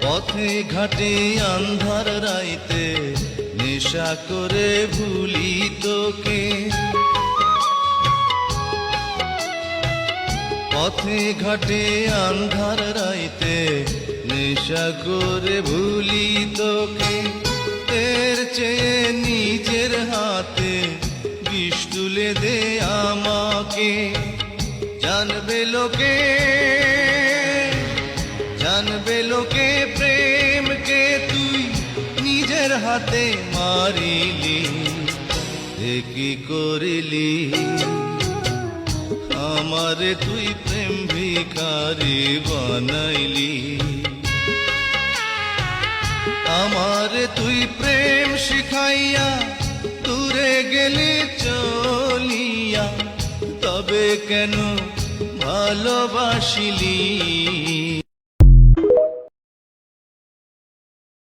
পথে ঘাটে আন্ধার রাইতে নেশা করে ভুলি তোকে, পথে ঘাটে আন্ধার রাইতে নেশা করে ভুলি তোকে। এর চেয়ে নিজের হাতে বিষ তুলে দে আমাকে, জানবে লোকে, জানবে লোকে প্রেমকে তুই নিজের হাতে মারিলি। এ কি করিলি আমারে তুই প্রেম ভিখারি বানাইলি, আমারে তুই প্রেম শিখাইয়া দূরে গেলি চলিয়া, তবে কেন ভালোবাসিলি।